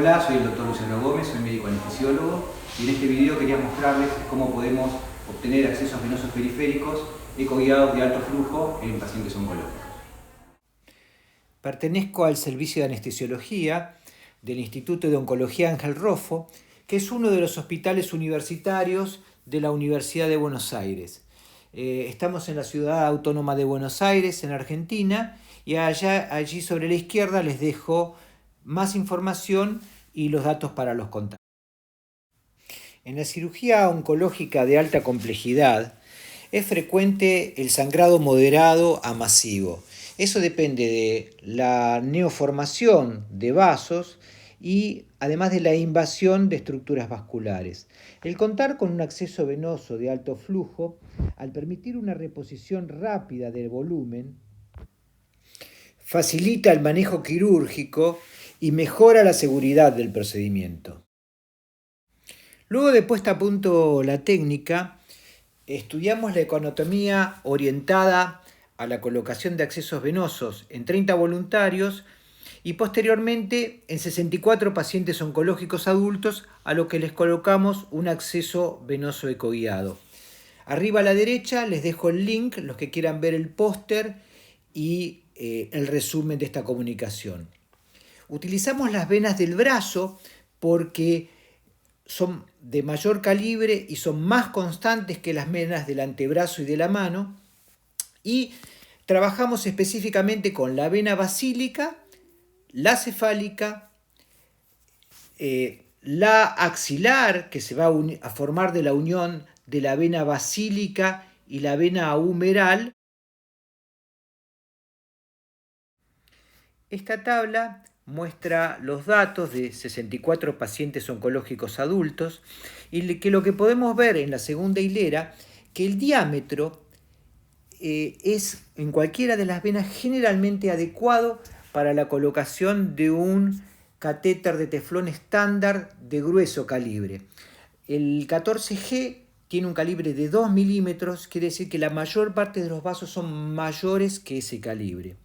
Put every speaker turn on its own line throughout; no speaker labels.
Hola, soy el doctor Luciano Gómez, soy médico anestesiólogo y en este video quería mostrarles cómo podemos obtener accesos venosos periféricos ecoguiados de alto flujo en pacientes oncológicos.
Pertenezco al servicio de anestesiología del Instituto de Oncología Ángel Roffo, que es uno de los hospitales universitarios de la Universidad de Buenos Aires. Estamos en la ciudad autónoma de Buenos Aires, en Argentina, y allí sobre la izquierda les dejo más información y los datos para los contactos. En la cirugía oncológica de alta complejidad es frecuente el sangrado moderado a masivo. Eso depende de la neoformación de vasos y además de la invasión de estructuras vasculares. El contar con un acceso venoso de alto flujo, al permitir una reposición rápida del volumen, facilita el manejo quirúrgico y mejora la seguridad del procedimiento. Luego de puesta a punto la técnica, estudiamos la econotomía orientada a la colocación de accesos venosos en 30 voluntarios y posteriormente en 64 pacientes oncológicos adultos a los que les colocamos un acceso venoso ecoguiado. Arriba a la derecha les dejo el link, los que quieran ver el póster y el resumen de esta comunicación. Utilizamos las venas del brazo porque son de mayor calibre y son más constantes que las venas del antebrazo y de la mano, y trabajamos específicamente con la vena basílica, la cefálica, la axilar, que se va a formar de la unión de la vena basílica y la vena humeral. Esta tabla muestra los datos de 64 pacientes oncológicos adultos y que lo que podemos ver en la segunda hilera, que el diámetro es en cualquiera de las venas generalmente adecuado para la colocación de un catéter de teflón estándar de grueso calibre. El 14G tiene un calibre de 2 milímetros, quiere decir que la mayor parte de los vasos son mayores que ese calibre.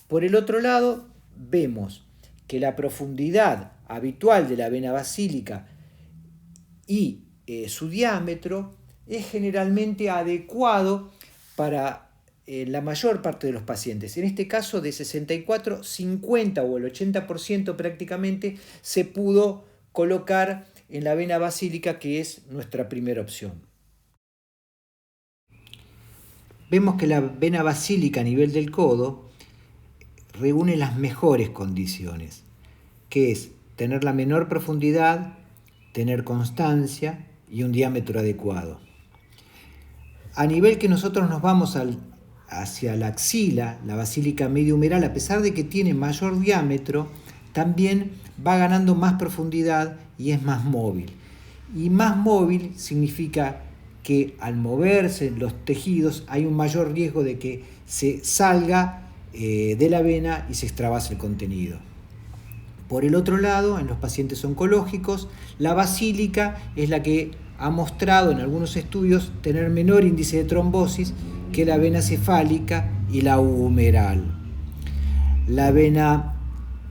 Por el otro lado, vemos que la profundidad habitual de la vena basílica y su diámetro es generalmente adecuado para la mayor parte de los pacientes. En este caso, de 64, 50 o el 80% prácticamente se pudo colocar en la vena basílica, que es nuestra primera opción. Vemos que la vena basílica a nivel del codo reúne las mejores condiciones, que es tener la menor profundidad, tener constancia y un diámetro adecuado. A nivel que nosotros nos vamos hacia la axila, la basílica medio humeral, a pesar de que tiene mayor diámetro, también va ganando más profundidad y es más móvil. Y más móvil significa que al moverse los tejidos hay un mayor riesgo de que se salga de la vena y se extravase el contenido. Por el otro lado, en los pacientes oncológicos, la basílica es la que ha mostrado en algunos estudios tener menor índice de trombosis que la vena cefálica y la humeral. La vena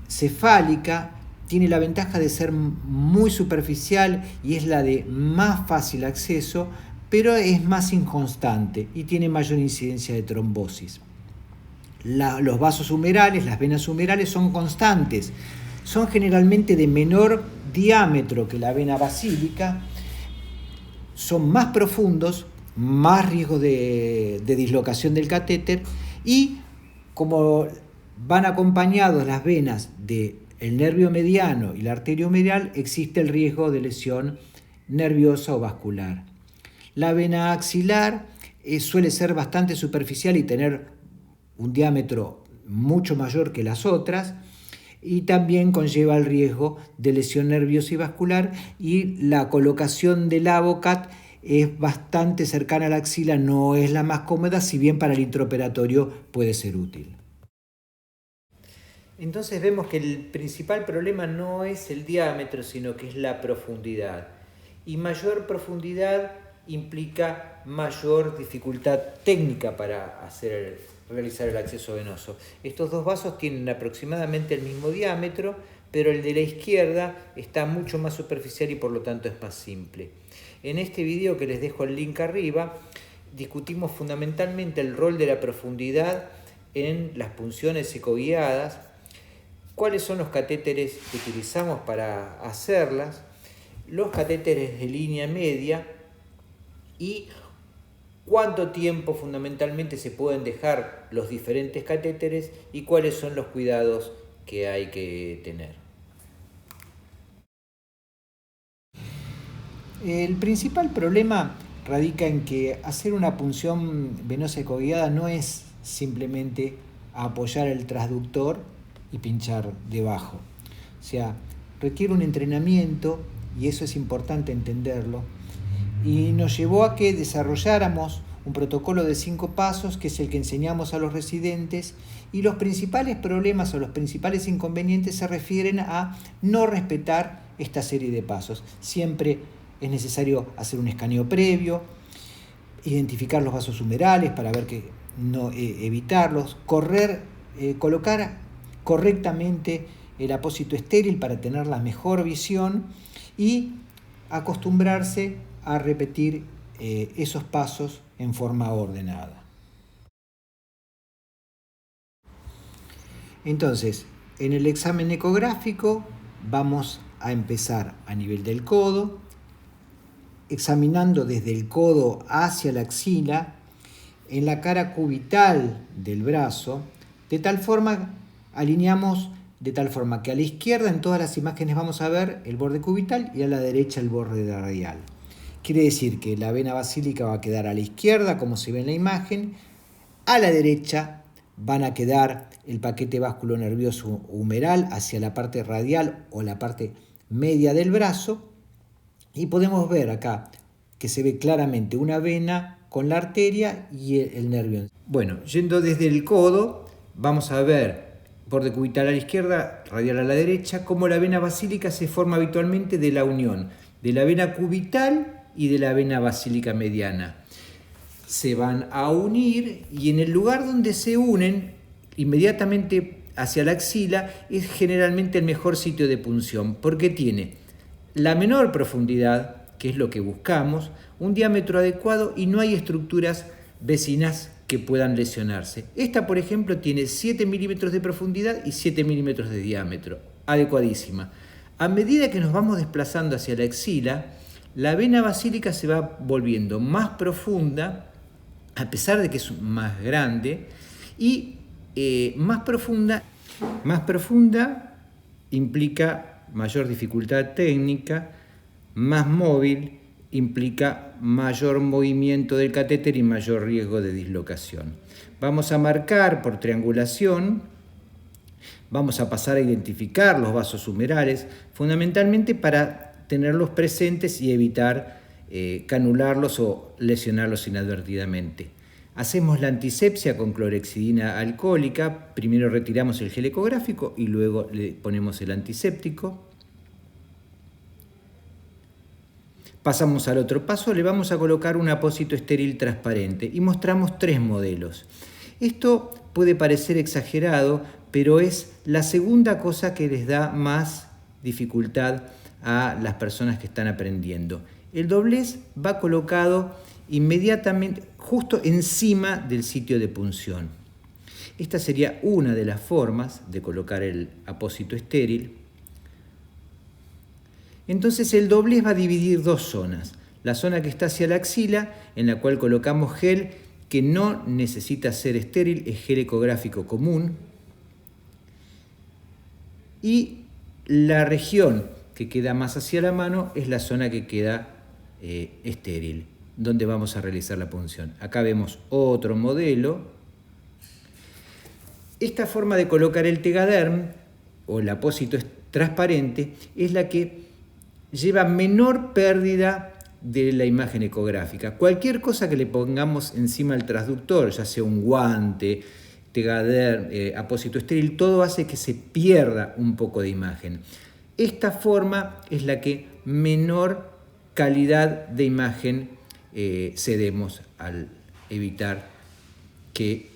cefálica tiene la ventaja de ser muy superficial y es la de más fácil acceso, pero es más inconstante y tiene mayor incidencia de trombosis. Los vasos humerales, las venas humerales son constantes, son generalmente de menor diámetro que la vena basílica, son más profundos, más riesgo de dislocación del catéter y como van acompañados las venas del nervio mediano y la arteria humeral, existe el riesgo de lesión nerviosa o vascular. La vena axilar suele ser bastante superficial y tener un diámetro mucho mayor que las otras y también conlleva el riesgo de lesión nerviosa y vascular, y la colocación del Avocat es bastante cercana a la axila, no es la más cómoda, si bien para el intraoperatorio puede ser útil. Entonces vemos que el principal problema no es el diámetro, sino que es la profundidad. Y mayor profundidad implica mayor dificultad técnica para realizar el acceso venoso. Estos dos vasos tienen aproximadamente el mismo diámetro, pero el de la izquierda está mucho más superficial y por lo tanto es más simple. En este video, que les dejo el link arriba, discutimos fundamentalmente el rol de la profundidad en las punciones ecoguiadas, cuáles son los catéteres que utilizamos para hacerlas, los catéteres de línea media y cuánto tiempo fundamentalmente se pueden dejar los diferentes catéteres y cuáles son los cuidados que hay que tener. El principal problema radica en que hacer una punción venosa ecoguiada no es simplemente apoyar el transductor y pinchar debajo. O sea, requiere un entrenamiento y eso es importante entenderlo. Y nos llevó a que desarrolláramos un protocolo de 5 pasos, que es el que enseñamos a los residentes, y los principales problemas o los principales inconvenientes se refieren a no respetar esta serie de pasos. Siempre es necesario hacer un escaneo previo, identificar los vasos humerales para ver que no evitarlos, colocar correctamente el apósito estéril para tener la mejor visión y acostumbrarse a repetir esos pasos en forma ordenada. Entonces, en el examen ecográfico vamos a empezar a nivel del codo, examinando desde el codo hacia la axila, en la cara cubital del brazo, alineamos de tal forma que a la izquierda en todas las imágenes vamos a ver el borde cubital y a la derecha el borde radial. Quiere decir que la vena basílica va a quedar a la izquierda, como se ve en la imagen, a la derecha van a quedar el paquete básculo nervioso humeral hacia la parte radial o la parte media del brazo, y podemos ver acá que se ve claramente una vena con la arteria y el nervio. Bueno, yendo desde el codo, vamos a ver borde cubital a la izquierda, radial a la derecha, cómo la vena basílica se forma habitualmente de la unión de la vena cubital y de la vena basílica mediana. Se van a unir y en el lugar donde se unen, inmediatamente hacia la axila, es generalmente el mejor sitio de punción, porque tiene la menor profundidad, que es lo que buscamos, un diámetro adecuado y no hay estructuras vecinas que puedan lesionarse. Esta, por ejemplo, tiene 7 milímetros de profundidad y 7 milímetros de diámetro, adecuadísima. A medida que nos vamos desplazando hacia la axila, la vena basílica se va volviendo más profunda, a pesar de que es más grande, y más profunda implica mayor dificultad técnica, más móvil implica mayor movimiento del catéter y mayor riesgo de dislocación. Vamos a marcar por triangulación, vamos a pasar a identificar los vasos humerales, fundamentalmente para tenerlos presentes y evitar canularlos o lesionarlos inadvertidamente. Hacemos la antisepsia con clorhexidina alcohólica, primero retiramos el gel ecográfico y luego le ponemos el antiséptico. Pasamos al otro paso, le vamos a colocar un apósito estéril transparente y mostramos 3 modelos. Esto puede parecer exagerado, pero es la segunda cosa que les da más dificultad a las personas que están aprendiendo. El doblez va colocado inmediatamente, justo encima del sitio de punción. Esta sería una de las formas de colocar el apósito estéril. Entonces el doblez va a dividir 2 zonas. La zona que está hacia la axila, en la cual colocamos gel que no necesita ser estéril, es gel ecográfico común. Y la región que queda más hacia la mano es la zona que queda estéril, donde vamos a realizar la punción. Acá vemos otro modelo. Esta forma de colocar el tegaderm o el apósito transparente es la que lleva menor pérdida de la imagen ecográfica. Cualquier cosa que le pongamos encima al transductor, ya sea un guante, tegaderm, apósito estéril, todo hace que se pierda un poco de imagen. Esta forma es la que menor calidad de imagen cedemos al evitar que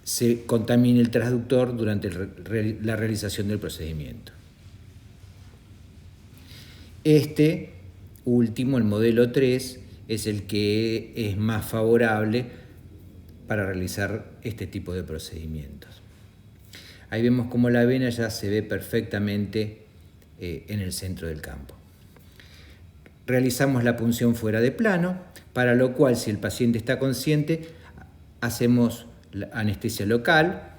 se contamine el transductor durante la realización del procedimiento. Este último, el modelo 3, es el que es más favorable para realizar este tipo de procedimientos. Ahí vemos cómo la vena ya se ve perfectamente en el centro del campo. Realizamos la punción fuera de plano, para lo cual, si el paciente está consciente, hacemos la anestesia local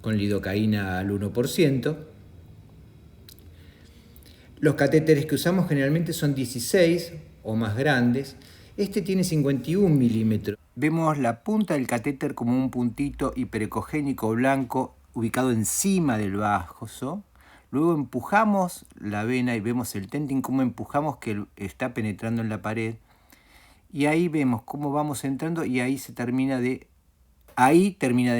con lidocaína al 1%. Los catéteres que usamos generalmente son 16 o más grandes. Este tiene 51 milímetros. Vemos la punta del catéter como un puntito hiperecogénico blanco ubicado encima del vaso. Luego empujamos la vena y vemos el tenting, cómo empujamos que está penetrando en la pared. Y ahí vemos cómo vamos entrando y ahí termina de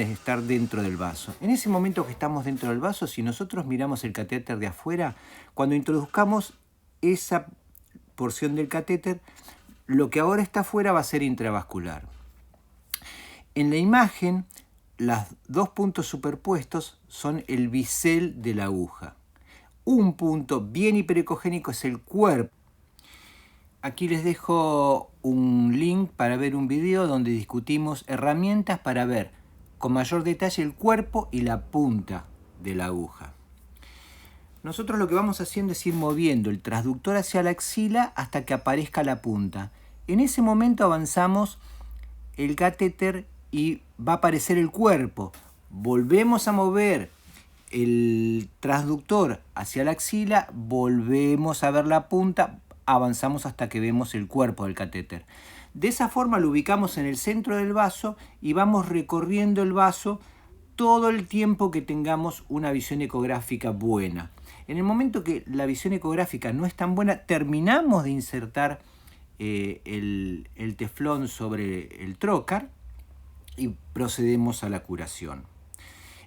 estar dentro del vaso. En ese momento que estamos dentro del vaso, si nosotros miramos el catéter de afuera, cuando introduzcamos esa porción del catéter, lo que ahora está afuera va a ser intravascular. En la imagen, los dos puntos superpuestos son el bisel de la aguja. Un punto bien hiperecogénico es el cuerpo. Aquí les dejo un link para ver un video donde discutimos herramientas para ver con mayor detalle el cuerpo y la punta de la aguja. Nosotros lo que vamos haciendo es ir moviendo el transductor hacia la axila hasta que aparezca la punta. En ese momento avanzamos el catéter y va a aparecer el cuerpo. Volvemos a mover el transductor hacia la axila, volvemos a ver la punta, avanzamos hasta que vemos el cuerpo del catéter. De esa forma lo ubicamos en el centro del vaso y vamos recorriendo el vaso todo el tiempo que tengamos una visión ecográfica buena. En el momento que la visión ecográfica no es tan buena, terminamos de insertar el teflón sobre el trocar y procedemos a la curación.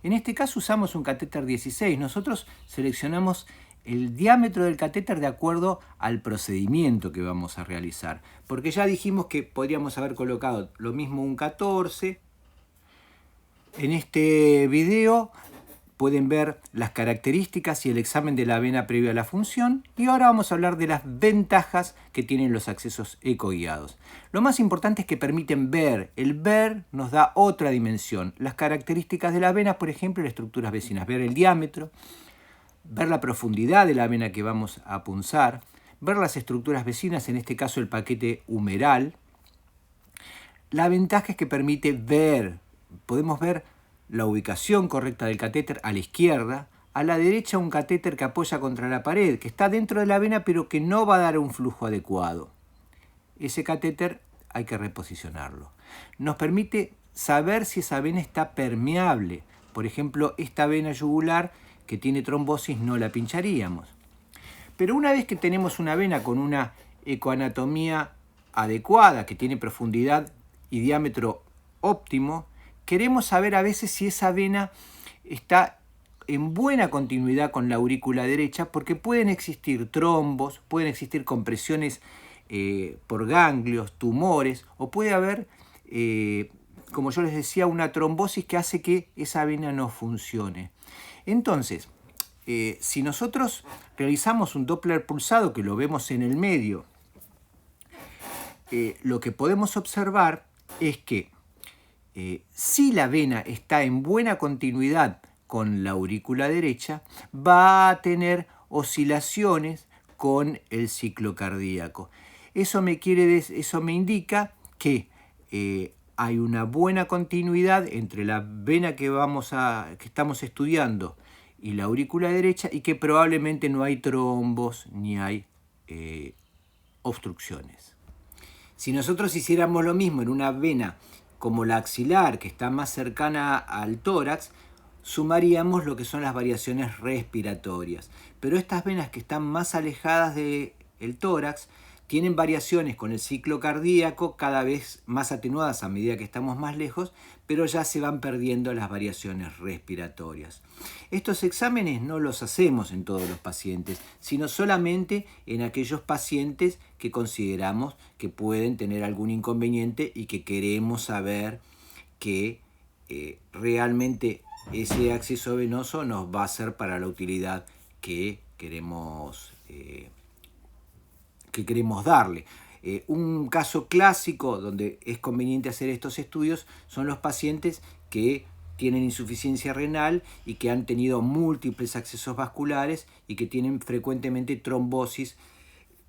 En este caso usamos un catéter 16. Nosotros seleccionamos el diámetro del catéter de acuerdo al procedimiento que vamos a realizar. Porque ya dijimos que podríamos haber colocado lo mismo un 14. En este video pueden ver las características y el examen de la vena previo a la función. Y ahora vamos a hablar de las ventajas que tienen los accesos ecoguiados. Lo más importante es que permiten ver. El ver nos da otra dimensión. Las características de la vena, por ejemplo, las estructuras vecinas. Ver el diámetro, ver la profundidad de la vena que vamos a punzar, ver las estructuras vecinas, en este caso el paquete humeral. La ventaja es que permite ver, podemos ver la ubicación correcta del catéter a la izquierda, a la derecha un catéter que apoya contra la pared, que está dentro de la vena pero que no va a dar un flujo adecuado. Ese catéter hay que reposicionarlo. Nos permite saber si esa vena está permeable. Por ejemplo, esta vena yugular que tiene trombosis no la pincharíamos. Pero una vez que tenemos una vena con una ecoanatomía adecuada, que tiene profundidad y diámetro óptimo, queremos saber a veces si esa vena está en buena continuidad con la aurícula derecha, porque pueden existir trombos, pueden existir compresiones por ganglios, tumores, o puede haber, como yo les decía, una trombosis que hace que esa vena no funcione. Entonces, si nosotros realizamos un Doppler pulsado, que lo vemos en el medio, lo que podemos observar es que si la vena está en buena continuidad con la aurícula derecha, va a tener oscilaciones con el ciclo cardíaco. Eso me indica que hay una buena continuidad entre la vena que estamos estudiando y la aurícula derecha, y que probablemente no hay trombos ni hay obstrucciones. Si nosotros hiciéramos lo mismo en una vena como la axilar, que está más cercana al tórax, sumaríamos lo que son las variaciones respiratorias. Pero estas venas que están más alejadas del tórax tienen variaciones con el ciclo cardíaco cada vez más atenuadas a medida que estamos más lejos, pero ya se van perdiendo las variaciones respiratorias. Estos exámenes no los hacemos en todos los pacientes, sino solamente en aquellos pacientes que consideramos que pueden tener algún inconveniente y que queremos saber que realmente ese acceso venoso nos va a ser para la utilidad que queremos darle. Un caso clásico donde es conveniente hacer estos estudios son los pacientes que tienen insuficiencia renal y que han tenido múltiples accesos vasculares y que tienen frecuentemente trombosis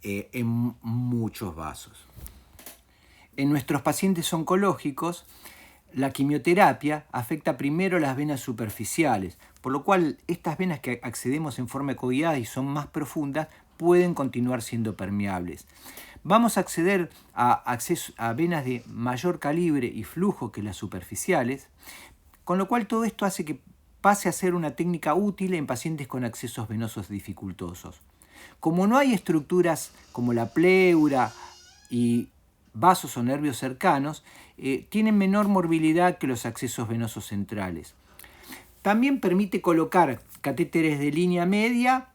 en muchos vasos. En nuestros pacientes oncológicos, la quimioterapia afecta primero las venas superficiales, por lo cual estas venas que accedemos en forma ecoguiada y son más profundas pueden continuar siendo permeables. Vamos a acceder a venas de mayor calibre y flujo que las superficiales, con lo cual todo esto hace que pase a ser una técnica útil en pacientes con accesos venosos dificultosos. Como no hay estructuras como la pleura y vasos o nervios cercanos, tienen menor morbilidad que los accesos venosos centrales. También permite colocar catéteres de línea media,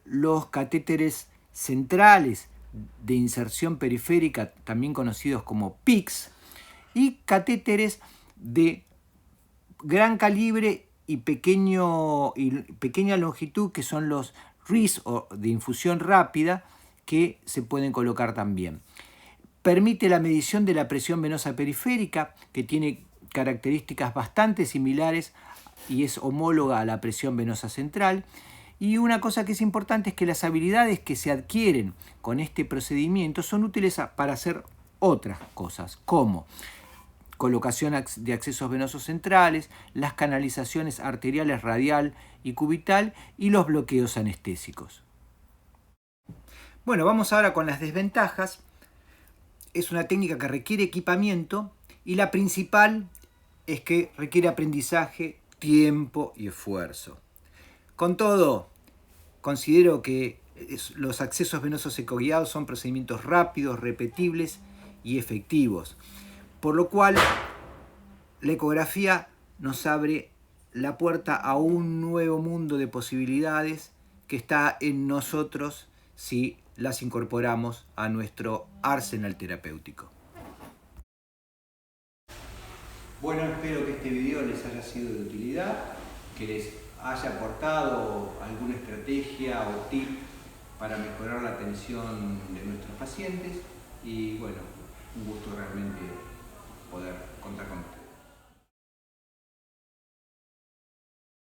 los catéteres centrales de inserción periférica, también conocidos como PICS, y catéteres de gran calibre y pequeña longitud, que son los RIS o de infusión rápida, que se pueden colocar también. Permite la medición de la presión venosa periférica, que tiene características bastante similares y es homóloga a la presión venosa central. Y una cosa que es importante es que las habilidades que se adquieren con este procedimiento son útiles para hacer otras cosas, como colocación de accesos venosos centrales, las canalizaciones arteriales radial y cubital y los bloqueos anestésicos. Bueno, vamos ahora con las desventajas. Es una técnica que requiere equipamiento y la principal es que requiere aprendizaje, tiempo y esfuerzo. Con todo, considero que los accesos venosos ecoguiados son procedimientos rápidos, repetibles y efectivos, por lo cual la ecografía nos abre la puerta a un nuevo mundo de posibilidades que está en nosotros si las incorporamos a nuestro arsenal terapéutico.
Bueno, espero que este video les haya sido de utilidad, que les haya aportado alguna estrategia o tip para mejorar la atención de nuestros pacientes y bueno, un gusto realmente